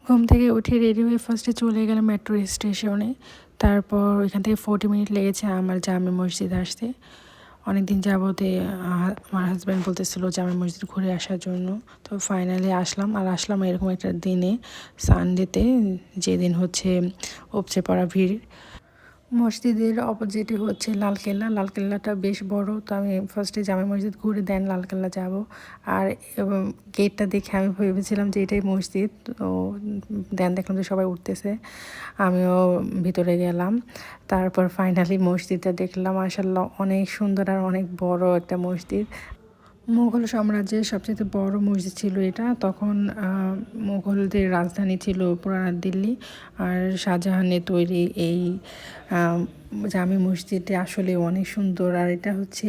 ঘুম থেকে উঠে রেডি হয়ে ফার্স্টে চলে গেলাম মেট্রো স্টেশনে। তারপর ওইখান থেকে 40 মিনিট লেগেছে আমার জামে মসজিদ আসতে। অনেকদিন যাবতে আমার হাজব্যান্ড বলতেছিল জামে মসজিদ ঘুরে আসার জন্য। তো ফাইনালি আসলাম এরকম একটা দিনে, সানডেতে, যেদিন হচ্ছে উপচে পড়া ভিড়। মসজিদের অপোজিটে হচ্ছে লালকেল্লা। লালকেল্লাটা বেশ বড়, তো আমি ফার্স্টে জামে মসজিদ ঘুরে দেন লালকেল্লা যাব। আর গেটটা দেখে আমি ভেবেছিলাম যে এটাই মসজিদ। তো দেন দেখলাম যে সবাই উঠতেছে, আমিও ভিতরে গেলাম। তারপর ফাইনালি মসজিদটা দেখলাম, মাশাআল্লাহ অনেক সুন্দর আর অনেক বড় একটা মসজিদ। মুঘল সাম্রাজ্যের সবচেয়ে বড় মসজিদ ছিল এটা। তখন মুঘলদের রাজধানী ছিল পুরানা দিল্লি। আর শাহজাহানের তৈরি এই জামে মসজিদটি আসলে অনেক সুন্দর। আর এটা হচ্ছে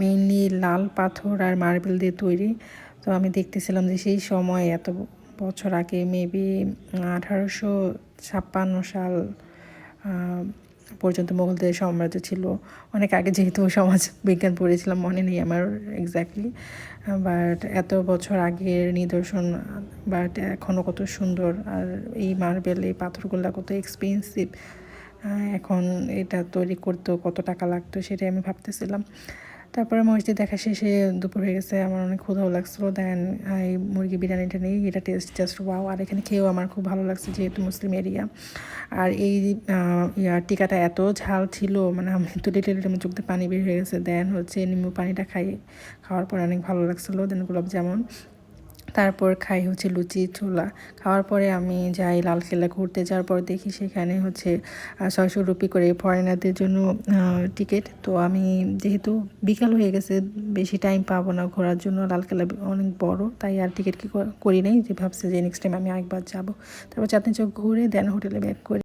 মেইনলি লাল পাথর আর মার্বেল দিয়ে তৈরি। তো আমি দেখতেছিলাম যে সেই সময় এত বছর আগে, মেবি 1856 সাল পর্যন্ত মুঘলদের সাম্রাজ্য ছিল। অনেক আগে, যেহেতু সমাজ বিজ্ঞান পড়েছিলাম মনে নেই আমার এক্স্যাক্টলি, বাট এত বছর আগের নিদর্শন, বাট এখনও কত সুন্দর। আর এই মার্বেল, এই পাথরগুলো কত এক্সপেন্সিভ। এখন এটা তৈরি করতেও কত টাকা লাগতো সেটাই আমি ভাবতেছিলাম। তারপরে মসজিদ দেখা শেষে দুপুর হয়ে গেছে, আমার অনেক ক্ষুধাও লাগছিলো। দেন এই মুরগি বিরিয়ানিটা নেই, এটা টেস্ট জাস্ট ওয়াও। আর এখানে খেয়েও আমার খুব ভালো লাগছে, যেহেতু মুসলিম এরিয়া। আর এই টিকাটা এত ঝাল ছিল, মানে আমি তো লিটারেলি আমার চোখ দিয়ে পানি বের হয়ে গেছে। দেন হচ্ছে নিম্বু পানিটা খাওয়ার পর অনেক ভালো লাগছিলো। দেন গোলাপ জামুন, তারপর খাই হচ্ছে লুচি ছোলা। খাওয়ার পরে আমি যাই লালকেল্লা ঘুরতে। যাওয়ার পর দেখি সেখানে হচ্ছে 600 রুপি করে ফরেনারদের জন্য টিকিট। তো আমি যেহেতু বিকাল হয়ে গেছে, বেশি টাইম পাবো না ঘোরার জন্য, লালকেল্লা অনেক বড়, তাই আর টিকিট করি নাই। যে ভাবছে যে নেক্সট টাইম আমি আরেকবার যাবো। তারপর চাঁদনি চৌক ঘুরে দেন হোটেলে ব্যাক করি।